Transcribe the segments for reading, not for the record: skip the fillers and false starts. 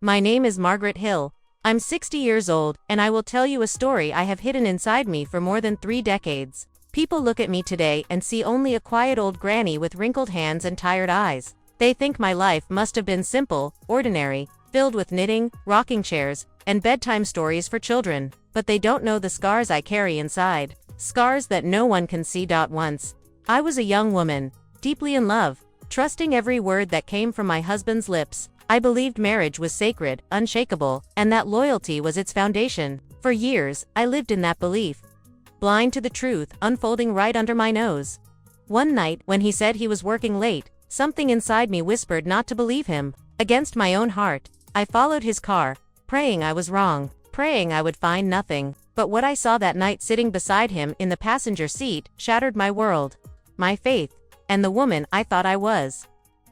My name is Margaret Hill. I'm 60 years old, and I will tell you a story I have hidden inside me for more than 3 decades. People look at me today and see only a quiet old granny with wrinkled hands and tired eyes. They think my life must have been simple, ordinary, filled with knitting, rocking chairs, and bedtime stories for children. But they don't know the scars I carry inside. Scars that no one can see. Once, I was a young woman, deeply in love, trusting every word that came from my husband's lips. I believed marriage was sacred, unshakable, and that loyalty was its foundation. For years, I lived in that belief, blind to the truth unfolding right under my nose. One night, when he said he was working late, something inside me whispered not to believe him. Against my own heart, I followed his car, praying I was wrong, praying I would find nothing. But what I saw that night sitting beside him in the passenger seat shattered my world, my faith, and the woman I thought I was.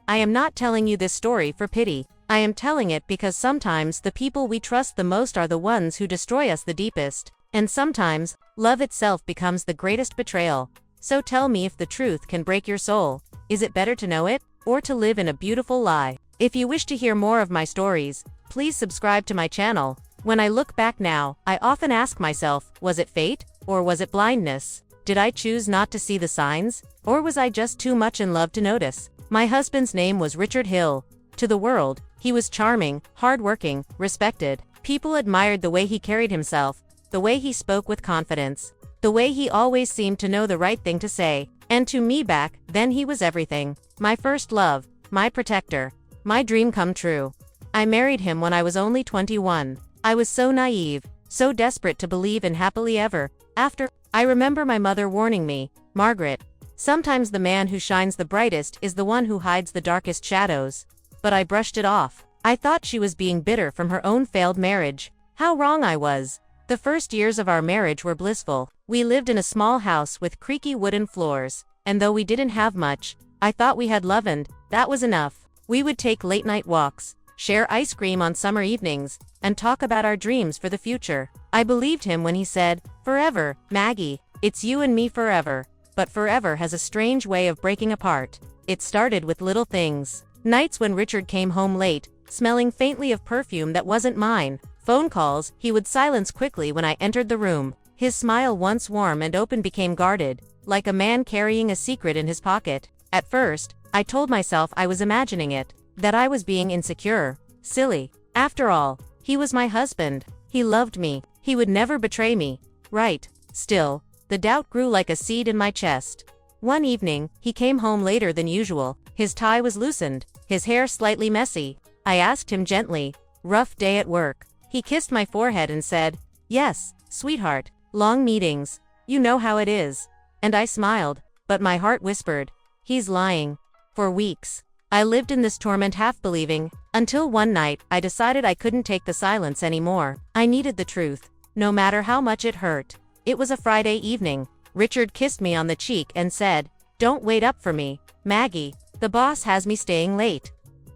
I am not telling you this story for pity. I am telling it because sometimes the people we trust the most are the ones who destroy us the deepest. And sometimes, love itself becomes the greatest betrayal. So tell me, if the truth can break your soul, is it better to know it, or to live in a beautiful lie? If you wish to hear more of my stories, please subscribe to my channel. When I look back now, I often ask myself, was it fate, or was it blindness? Did I choose not to see the signs, or was I just too much in love to notice? My husband's name was Richard Hill. To the world, he was charming, hardworking, respected. People admired the way he carried himself, the way he spoke with confidence, the way he always seemed to know the right thing to say. And to me back then, he was everything. My first love, my protector, my dream come true. I married him when I was only 21. I was so naive, so desperate to believe in happily ever after. I remember my mother warning me, Margaret, sometimes the man who shines the brightest is the one who hides the darkest shadows. But I brushed it off. I thought she was being bitter from her own failed marriage. How wrong I was. The first years of our marriage were blissful. We lived in a small house with creaky wooden floors, and though we didn't have much, I thought we had love, and that was enough. We would take late-night walks, share ice cream on summer evenings, and talk about our dreams for the future. I believed him when he said, "Forever, Maggie, it's you and me forever." But forever has a strange way of breaking apart. It started with little things. Nights when Richard came home late, smelling faintly of perfume that wasn't mine. Phone calls he would silence quickly when I entered the room. His smile, once warm and open, became guarded, like a man carrying a secret in his pocket. At first, I told myself I was imagining it, that I was being insecure. Silly. After all, he was my husband. He loved me. He would never betray me. Right. Still, the doubt grew like a seed in my chest. One evening, he came home later than usual. His tie was loosened, his hair slightly messy. I asked him gently, "Rough day at work?" He kissed my forehead and said, "Yes, sweetheart, long meetings. You know how it is." And I smiled, but my heart whispered, "He's lying." For weeks, I lived in this torment, half believing, until one night, I decided I couldn't take the silence anymore. I needed the truth, no matter how much it hurt. It was a Friday evening. Richard kissed me on the cheek and said, "Don't wait up for me, Maggie. The boss has me staying late."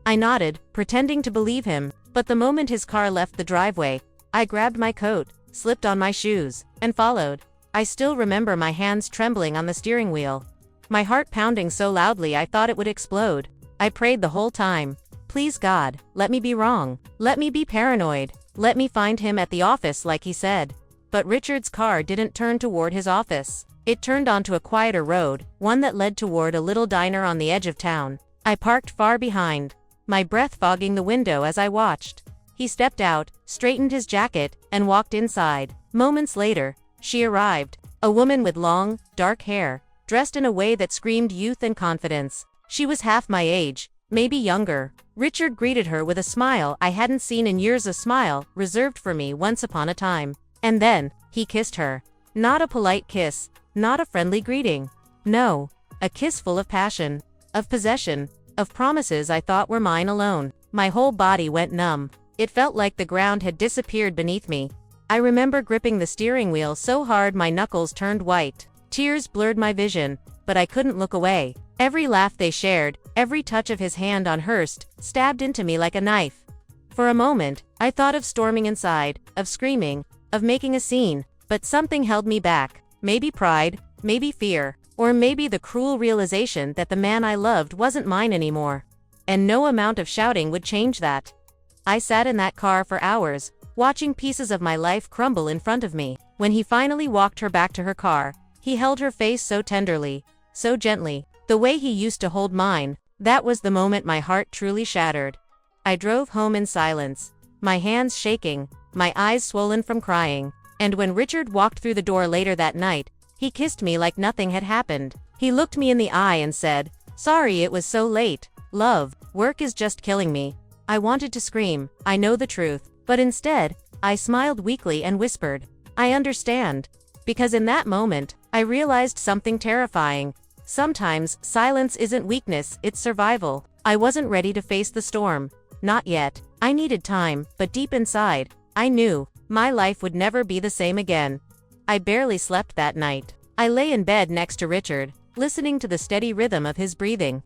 I nodded, pretending to believe him, but the moment his car left the driveway, I grabbed my coat, slipped on my shoes, and followed. I still remember my hands trembling on the steering wheel, my heart pounding so loudly I thought it would explode. I prayed the whole time, "Please God, let me be wrong. Let me be paranoid. Let me find him at the office like he said." But Richard's car didn't turn toward his office. It turned onto a quieter road, one that led toward a little diner on the edge of town. I parked far behind, my breath fogging the window as I watched. He stepped out, straightened his jacket, and walked inside. Moments later, she arrived, a woman with long, dark hair, dressed in a way that screamed youth and confidence. She was half my age, maybe younger. Richard greeted her with a smile I hadn't seen in years, a smile reserved for me once upon a time. And then, he kissed her. Not a polite kiss, not a friendly greeting. No, a kiss full of passion, of possession, of promises I thought were mine alone. My whole body went numb. It felt like the ground had disappeared beneath me. I remember gripping the steering wheel so hard my knuckles turned white. Tears blurred my vision, but I couldn't look away. Every laugh they shared, every touch of his hand on hers, stabbed into me like a knife. For a moment, I thought of storming inside, of screaming, of making a scene, but something held me back. Maybe pride, maybe fear, or maybe the cruel realization that the man I loved wasn't mine anymore. And no amount of shouting would change that. I sat in that car for hours, watching pieces of my life crumble in front of me. When he finally walked her back to her car, he held her face so tenderly, so gently, the way he used to hold mine. That was the moment my heart truly shattered. I drove home in silence, my hands shaking, my eyes swollen from crying. And when Richard walked through the door later that night, he kissed me like nothing had happened. He looked me in the eye and said, "Sorry it was so late. Love, work is just killing me." I wanted to scream, I know the truth. But instead, I smiled weakly and whispered, "I understand." Because in that moment, I realized something terrifying. Sometimes, silence isn't weakness, it's survival. I wasn't ready to face the storm. Not yet. I needed time, but deep inside, I knew my life would never be the same again. I barely slept that night. I lay in bed next to Richard, listening to the steady rhythm of his breathing,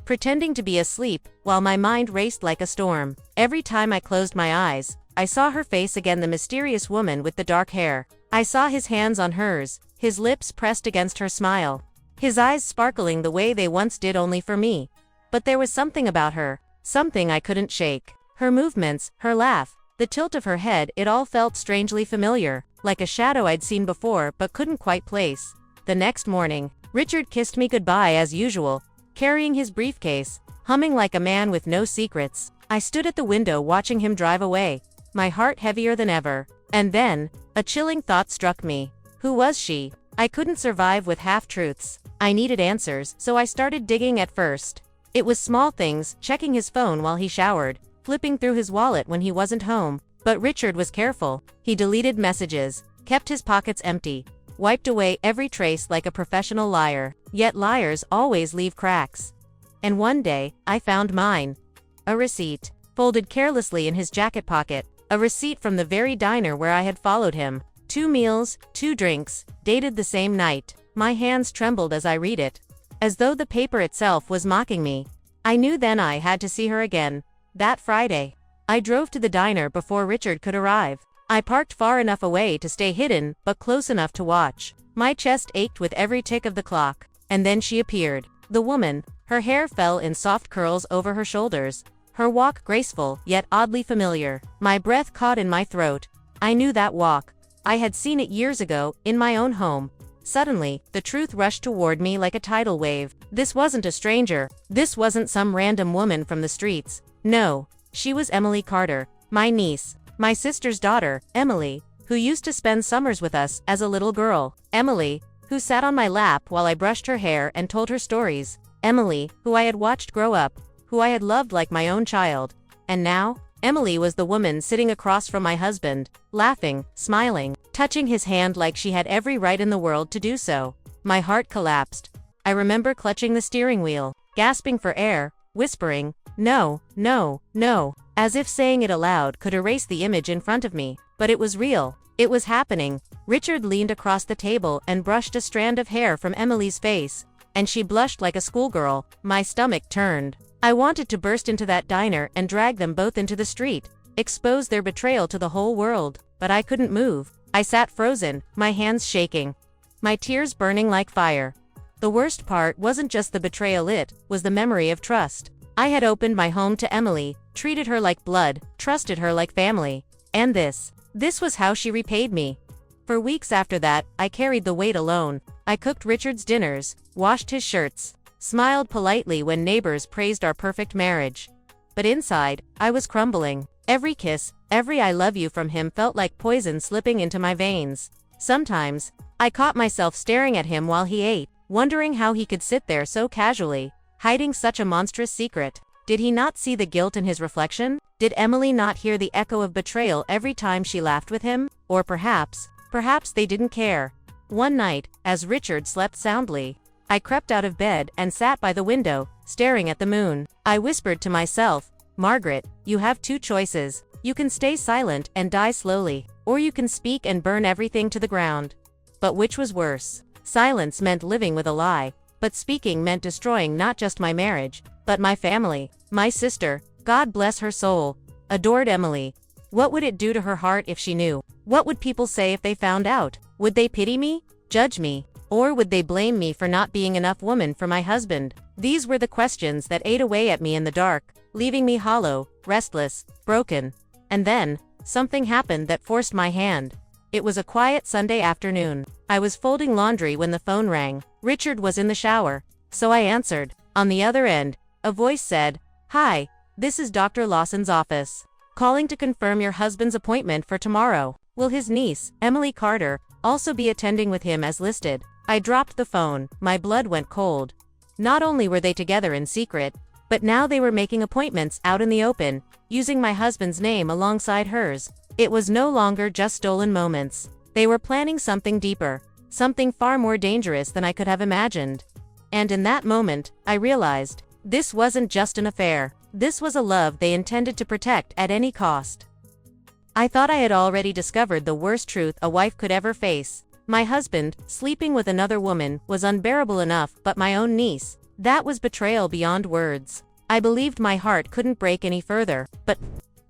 pretending to be asleep, while my mind raced like a storm. Every time I closed my eyes, I saw her face again, the mysterious woman with the dark hair. I saw his hands on hers, his lips pressed against her smile, his eyes sparkling the way they once did only for me. But there was something about her, something I couldn't shake. Her movements, her laugh, the tilt of her head, it all felt strangely familiar, like a shadow I'd seen before but couldn't quite place. The next morning, Richard kissed me goodbye as usual, carrying his briefcase, humming like a man with no secrets. I stood at the window watching him drive away, my heart heavier than ever. And then, a chilling thought struck me. Who was she? I couldn't survive with half-truths. I needed answers, so I started digging at first. It was small things, checking his phone while he showered, flipping through his wallet when he wasn't home. But Richard was careful. He deleted messages, kept his pockets empty, wiped away every trace like a professional liar. Yet liars always leave cracks. And one day, I found mine. A receipt, folded carelessly in his jacket pocket. A receipt from the very diner where I had followed him. 2 meals, 2 drinks, dated the same night. My hands trembled as I read it, as though the paper itself was mocking me. I knew then I had to see her again. That Friday, I drove to the diner before Richard could arrive. I parked far enough away to stay hidden, but close enough to watch. My chest ached with every tick of the clock. And then she appeared. The woman, her hair fell in soft curls over her shoulders, her walk graceful, yet oddly familiar. My breath caught in my throat. I knew that walk. I had seen it years ago, in my own home. Suddenly, the truth rushed toward me like a tidal wave. This wasn't a stranger. This wasn't some random woman from the streets. No, she was Emily Carter, my niece, my sister's daughter, Emily, who used to spend summers with us as a little girl. Emily, who sat on my lap while I brushed her hair and told her stories. Emily, who I had watched grow up, who I had loved like my own child. And now, Emily was the woman sitting across from my husband, laughing, smiling, touching his hand like she had every right in the world to do so. My heart collapsed. I remember clutching the steering wheel, gasping for air, whispering, "No, no, no," as if saying it aloud could erase the image in front of me. But it was real. It was happening. Richard leaned across the table and brushed a strand of hair from Emily's face, and she blushed like a schoolgirl. My stomach turned. I wanted to burst into that diner and drag them both into the street, expose their betrayal to the whole world, but I couldn't move. I sat frozen, my hands shaking, my tears burning like fire. The worst part wasn't just the betrayal, it was the memory of trust. I had opened my home to Emily, treated her like blood, trusted her like family. And this was how she repaid me. For weeks after that, I carried the weight alone. I cooked Richard's dinners, washed his shirts, smiled politely when neighbors praised our perfect marriage. But inside, I was crumbling. Every kiss, every "I love you" from him felt like poison slipping into my veins. Sometimes, I caught myself staring at him while he ate, wondering how he could sit there so casually, hiding such a monstrous secret. Did he not see the guilt in his reflection? Did Emily not hear the echo of betrayal every time she laughed with him? Or perhaps they didn't care. One night, as Richard slept soundly, I crept out of bed and sat by the window, staring at the moon. I whispered to myself, "Margaret, you have 2 choices. You can stay silent and die slowly, or you can speak and burn everything to the ground." But which was worse? Silence meant living with a lie, but speaking meant destroying not just my marriage, but my family. My sister, God bless her soul, adored Emily. What would it do to her heart if she knew? What would people say if they found out? Would they pity me? Judge me? Or would they blame me for not being enough woman for my husband? These were the questions that ate away at me in the dark, leaving me hollow, restless, broken. And then, something happened that forced my hand. It was a quiet Sunday afternoon. I was folding laundry when the phone rang. Richard was in the shower, so I answered. On the other end, a voice said, "Hi, this is Dr. Lawson's office. Calling to confirm your husband's appointment for tomorrow. Will his niece, Emily Carter, also be attending with him as listed?" I dropped the phone. My blood went cold. Not only were they together in secret, but now they were making appointments out in the open, using my husband's name alongside hers. It was no longer just stolen moments. They were planning something deeper, something far more dangerous than I could have imagined. And in that moment, I realized, this wasn't just an affair. This was a love they intended to protect at any cost. I thought I had already discovered the worst truth a wife could ever face. My husband, sleeping with another woman, was unbearable enough, but my own niece, that was betrayal beyond words. I believed my heart couldn't break any further, but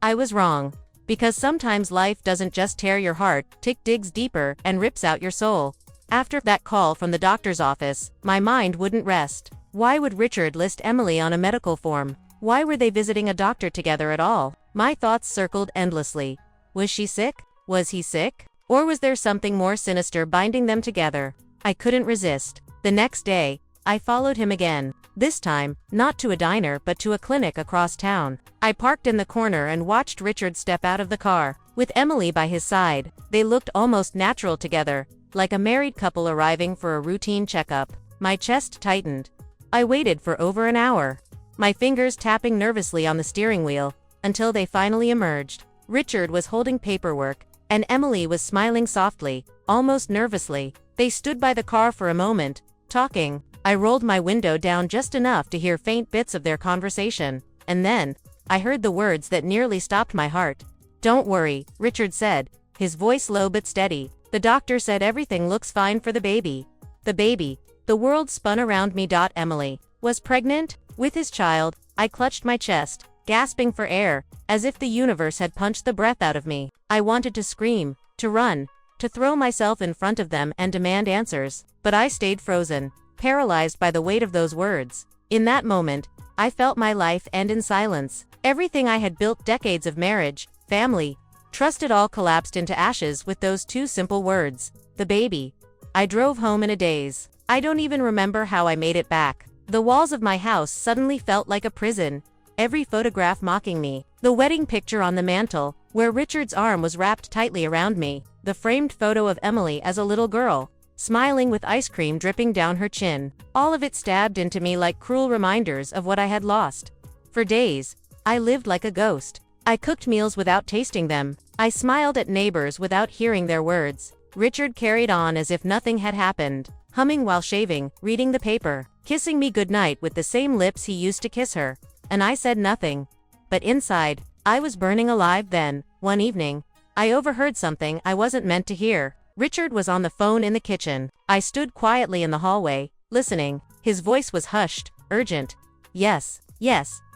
I was wrong. Because sometimes life doesn't just tear your heart, it digs deeper and rips out your soul. After that call from the doctor's office, my mind wouldn't rest. Why would Richard list Emily on a medical form? Why were they visiting a doctor together at all? My thoughts circled endlessly. Was she sick? Was he sick? Or was there something more sinister binding them together? I couldn't resist. The next day, I followed him again. This time, not to a diner but to a clinic across town. I parked in the corner and watched Richard step out of the car, with Emily by his side. They looked almost natural together, like a married couple arriving for a routine checkup. My chest tightened. I waited for over an hour, my fingers tapping nervously on the steering wheel, until they finally emerged. Richard was holding paperwork, and Emily was smiling softly, almost nervously. They stood by the car for a moment, talking. I rolled my window down just enough to hear faint bits of their conversation, and then, I heard the words that nearly stopped my heart. "Don't worry," Richard said, his voice low but steady. "The doctor said everything looks fine for the baby." The baby. The world spun around me. Emily was pregnant with his child. I clutched my chest, gasping for air, as if the universe had punched the breath out of me. I wanted to scream, to run, to throw myself in front of them and demand answers, but I stayed frozen, paralyzed by the weight of those words. In that moment, I felt my life end in silence. Everything I had built, decades of marriage, family, trust, it all collapsed into ashes with those two simple words. The baby. I drove home in a daze. I don't even remember how I made it back. The walls of my house suddenly felt like a prison. Every photograph mocking me. The wedding picture on the mantle, where Richard's arm was wrapped tightly around me. The framed photo of Emily as a little girl, smiling with ice cream dripping down her chin. All of it stabbed into me like cruel reminders of what I had lost. For days, I lived like a ghost. I cooked meals without tasting them. I smiled at neighbors without hearing their words. Richard carried on as if nothing had happened, humming while shaving, reading the paper, kissing me goodnight with the same lips he used to kiss her. And I said nothing. But inside, I was burning alive. Then, one evening, I overheard something I wasn't meant to hear. Richard was on the phone in the kitchen. I stood quietly in the hallway, listening. His voice was hushed, urgent. Yes,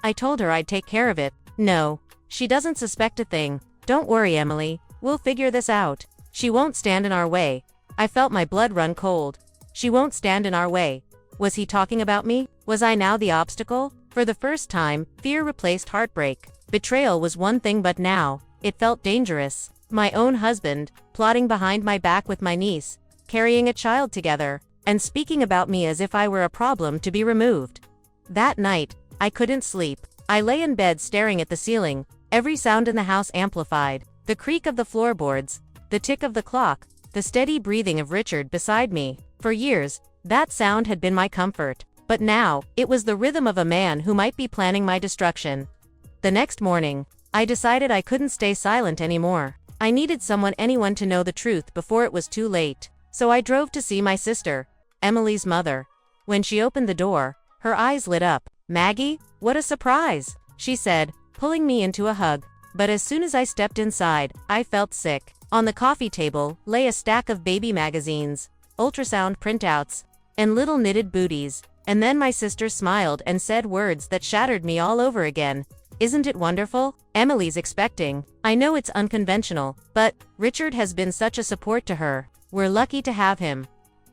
I told her I'd take care of it. No, she doesn't suspect a thing. Don't worry, Emily, we'll figure this out. She won't stand in our way. I felt my blood run cold. She won't stand in our way. Was he talking about me? Was I now the obstacle? For the first time, fear replaced heartbreak. Betrayal was one thing, but now, it felt dangerous. My own husband, plotting behind my back with my niece, carrying a child together, and speaking about me as if I were a problem to be removed. That night, I couldn't sleep. I lay in bed staring at the ceiling, every sound in the house amplified. The creak of the floorboards, the tick of the clock, the steady breathing of Richard beside me. For years, that sound had been my comfort. But now, it was the rhythm of a man who might be planning my destruction. The next morning, I decided I couldn't stay silent anymore. I needed anyone to know the truth before it was too late. So I drove to see my sister, Emily's mother. When she opened the door, her eyes lit up. "Maggie, what a surprise," she said, pulling me into a hug. But as soon as I stepped inside, I felt sick. On the coffee table lay a stack of baby magazines, ultrasound printouts, and little knitted booties. And then my sister smiled and said words that shattered me all over again. "Isn't it wonderful? Emily's expecting. I know it's unconventional, but Richard has been such a support to her. We're lucky to have him."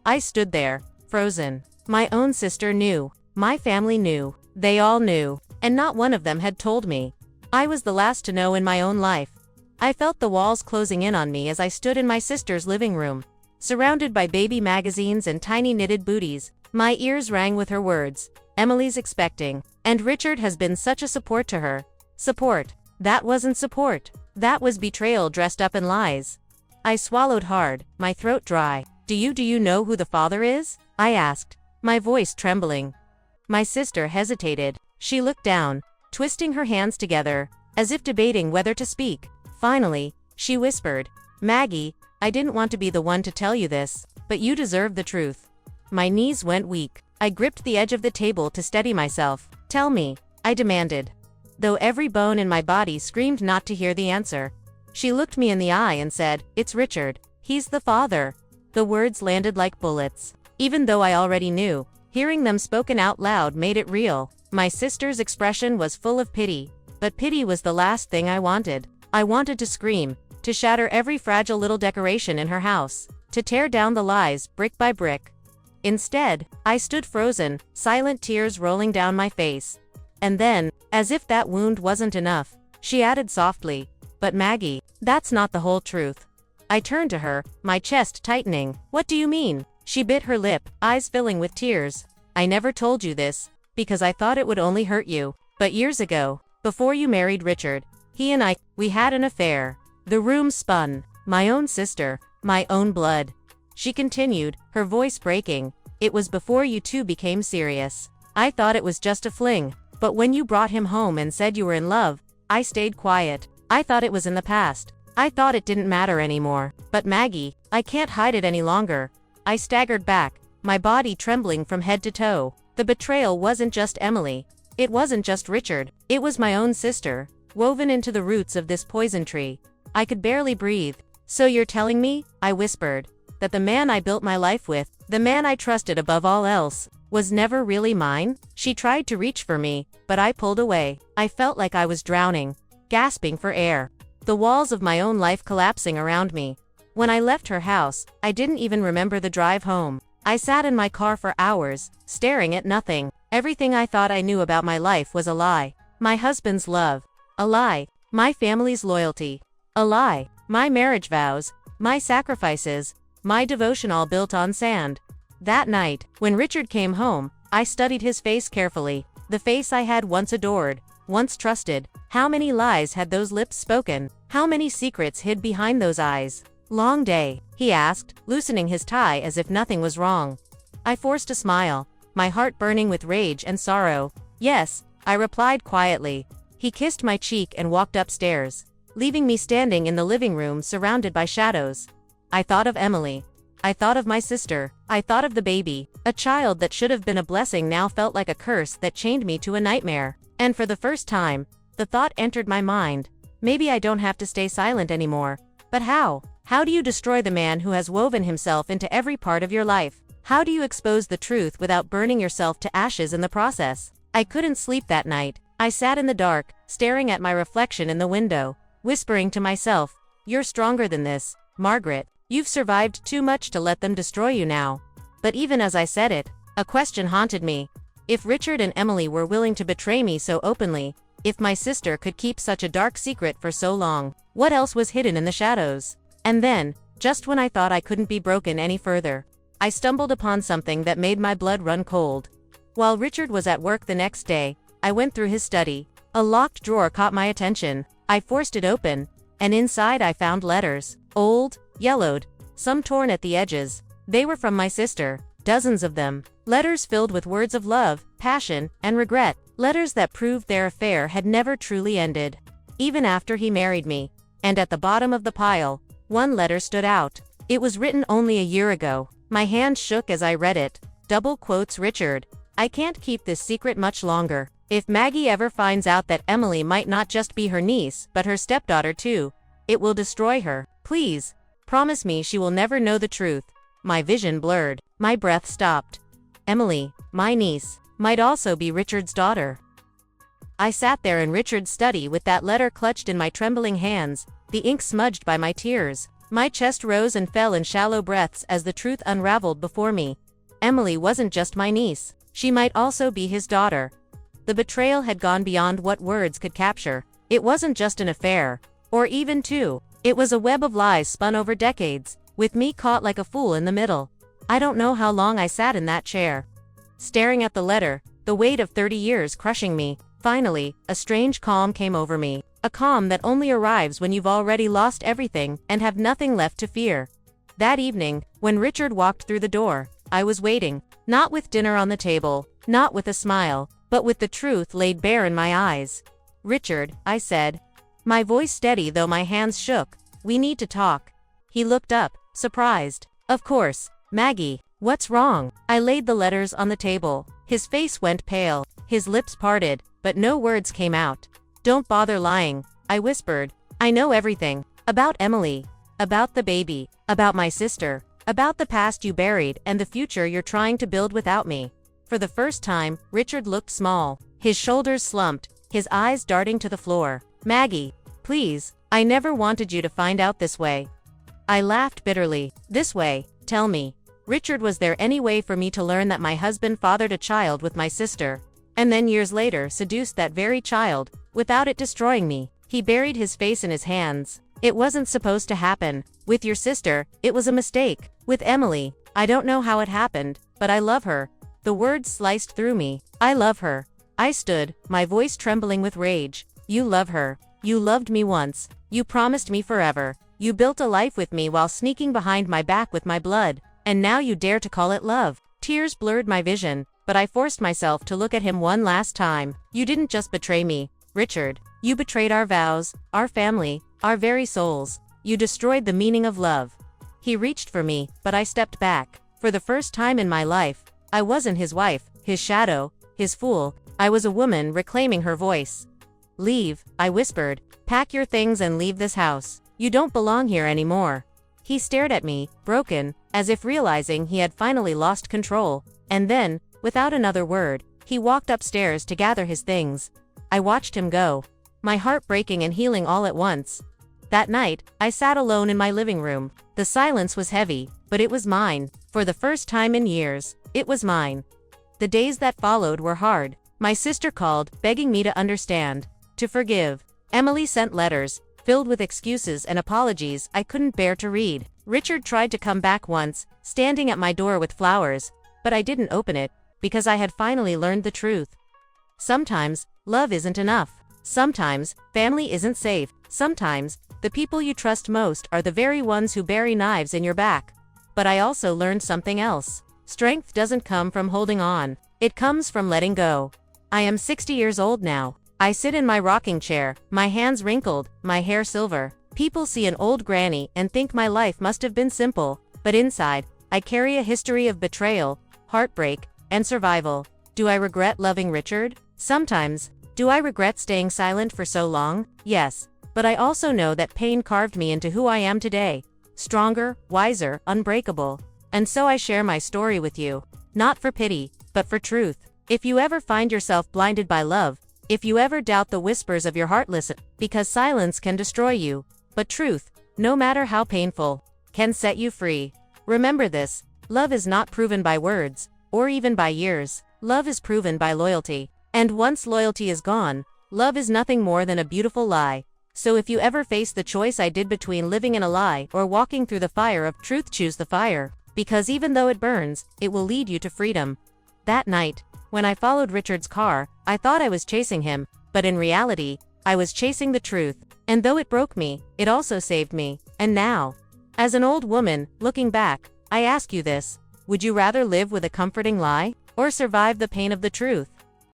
I stood there, frozen. My own sister knew. My family knew. They all knew. And not one of them had told me. I was the last to know in my own life. I felt the walls closing in on me as I stood in my sister's living room, surrounded by baby magazines and tiny knitted booties. My ears rang with her words. Emily's expecting, and Richard has been such a support to her. Support. That wasn't support. That was betrayal dressed up in lies. I swallowed hard, my throat dry. Do you know who the father is? I asked, my voice trembling. My sister hesitated. She looked down, twisting her hands together, as if debating whether to speak. Finally, she whispered, Maggie, I didn't want to be the one to tell you this, but you deserve the truth. My knees went weak. I gripped the edge of the table to steady myself. Tell me, I demanded, though every bone in my body screamed not to hear the answer. She looked me in the eye and said, It's Richard. He's the father. The words landed like bullets. Even though I already knew, hearing them spoken out loud made it real. My sister's expression was full of pity, but pity was the last thing I wanted. I wanted to scream, to shatter every fragile little decoration in her house, to tear down the lies brick by brick. Instead, I stood frozen, silent tears rolling down my face. And then, as if that wound wasn't enough, she added softly, But Maggie, that's not the whole truth. I turned to her, my chest tightening. What do you mean? She bit her lip, eyes filling with tears. I never told you this, because I thought it would only hurt you. But years ago, before you married Richard, he and we had an affair. The room spun. My own sister, my own blood. She continued, her voice breaking. It was before you two became serious. I thought it was just a fling. But when you brought him home and said you were in love, I stayed quiet. I thought it was in the past. I thought it didn't matter anymore. But Maggie, I can't hide it any longer. I staggered back, my body trembling from head to toe. The betrayal wasn't just Emily. It wasn't just Richard. It was my own sister, woven into the roots of this poison tree. I could barely breathe. So you're telling me, I whispered, that the man I built my life with, the man I trusted above all else, was never really mine? She tried to reach for me, but I pulled away. I felt like I was drowning, gasping for air, the walls of my own life collapsing around me. When I left her house, I didn't even remember the drive home. I sat in my car for hours, staring at nothing. Everything I thought I knew about my life was a lie. My husband's love, a lie. My family's loyalty, a lie. My marriage vows, my sacrifices, my devotion all built on sand. That night, when Richard came home, I studied his face carefully. The face I had once adored, once trusted. How many lies had those lips spoken? How many secrets hid behind those eyes? Long day, he asked, loosening his tie as if nothing was wrong. I forced a smile, my heart burning with rage and sorrow. Yes, I replied quietly. He kissed my cheek and walked upstairs, leaving me standing in the living room surrounded by shadows. I thought of Emily. I thought of my sister. I thought of the baby. A child that should have been a blessing now felt like a curse that chained me to a nightmare. And for the first time, the thought entered my mind. Maybe I don't have to stay silent anymore. But how? How do you destroy the man who has woven himself into every part of your life? How do you expose the truth without burning yourself to ashes in the process? I couldn't sleep that night. I sat in the dark, staring at my reflection in the window, whispering to myself, You're stronger than this, Margaret. You've survived too much to let them destroy you now. But even as I said it, a question haunted me. If Richard and Emily were willing to betray me so openly, if my sister could keep such a dark secret for so long, what else was hidden in the shadows? And then, just when I thought I couldn't be broken any further, I stumbled upon something that made my blood run cold. While Richard was at work the next day, I went through his study. A locked drawer caught my attention. I forced it open, and inside I found letters. Old, yellowed, some torn at the edges. They were from my sister, dozens of them. Letters filled with words of love, passion, and regret. Letters that proved their affair had never truly ended, even after he married me. And at the bottom of the pile, one letter stood out. It was written only a year ago. My hand shook as I read it. Double quotes, Richard. I can't keep this secret much longer. If Maggie ever finds out that Emily might not just be her niece, but her stepdaughter too, it will destroy her. Please, promise me she will never know the truth. My vision blurred. My breath stopped. Emily, my niece, might also be Richard's daughter. I sat there in Richard's study with that letter clutched in my trembling hands, the ink smudged by my tears. My chest rose and fell in shallow breaths as the truth unraveled before me. Emily wasn't just my niece. She might also be his daughter. The betrayal had gone beyond what words could capture. It wasn't just an affair. Or even two. It was a web of lies spun over decades, with me caught like a fool in the middle. I don't know how long I sat in that chair, staring at the letter, the weight of 30 years crushing me. Finally, a strange calm came over me. A calm that only arrives when you've already lost everything and have nothing left to fear. That evening, when Richard walked through the door, I was waiting, not with dinner on the table, not with a smile, but with the truth laid bare in my eyes. "Richard," I said, my voice steady though my hands shook, "we need to talk." He looked up, surprised. "Of course, Maggie, what's wrong?" I laid the letters on the table. His face went pale, his lips parted, but no words came out. "Don't bother lying," I whispered. "I know everything. About Emily. About the baby. About my sister. About the past you buried and the future you're trying to build without me." For the first time, Richard looked small. His shoulders slumped, his eyes darting to the floor. "Maggie, please, I never wanted you to find out this way." I laughed bitterly. "This way, tell me." Richard, was there any way for me to learn that my husband fathered a child with my sister, and then years later seduced that very child, without it destroying me? He buried his face in his hands. "It wasn't supposed to happen. With your sister, it was a mistake. With Emily, I don't know how it happened, but I love her." The words sliced through me. "I love her." I stood, my voice trembling with rage. "You love her. You loved me once. You promised me forever. You built a life with me while sneaking behind my back with my blood. And now you dare to call it love." Tears blurred my vision, but I forced myself to look at him one last time. "You didn't just betray me, Richard. You betrayed our vows, our family, our very souls. You destroyed the meaning of love." He reached for me, but I stepped back. For the first time in my life, I wasn't his wife, his shadow, his fool. I was a woman reclaiming her voice. "Leave," I whispered. "Pack your things and leave this house. You don't belong here anymore." He stared at me, broken, as if realizing he had finally lost control. And then, without another word, he walked upstairs to gather his things. I watched him go, my heart breaking and healing all at once. That night, I sat alone in my living room. The silence was heavy, but it was mine. For the first time in years, it was mine. The days that followed were hard. My sister called, begging me to understand, to forgive. Emily sent letters, filled with excuses and apologies I couldn't bear to read. Richard tried to come back once, standing at my door with flowers, but I didn't open it, because I had finally learned the truth. Sometimes, love isn't enough. Sometimes, family isn't safe. Sometimes, the people you trust most are the very ones who bury knives in your back. But I also learned something else. Strength doesn't come from holding on. It comes from letting go. I am 60 years old now. I sit in my rocking chair, my hands wrinkled, my hair silver. People see an old granny and think my life must have been simple, but inside, I carry a history of betrayal, heartbreak, and survival. Do I regret loving Richard? Sometimes. Do I regret staying silent for so long? Yes. But I also know that pain carved me into who I am today. Stronger, wiser, unbreakable. And so I share my story with you. Not for pity, but for truth. If you ever find yourself blinded by love, if you ever doubt the whispers of your heart, listen, because silence can destroy you, but truth, no matter how painful, can set you free. Remember this, love is not proven by words, or even by years. Love is proven by loyalty. And once loyalty is gone, love is nothing more than a beautiful lie. So if you ever face the choice I did between living in a lie or walking through the fire of truth, choose the fire, because even though it burns, it will lead you to freedom. That night, when I followed Richard's car, I thought I was chasing him, but in reality, I was chasing the truth. And though it broke me, it also saved me. And now, as an old woman, looking back, I ask you this: would you rather live with a comforting lie, or survive the pain of the truth?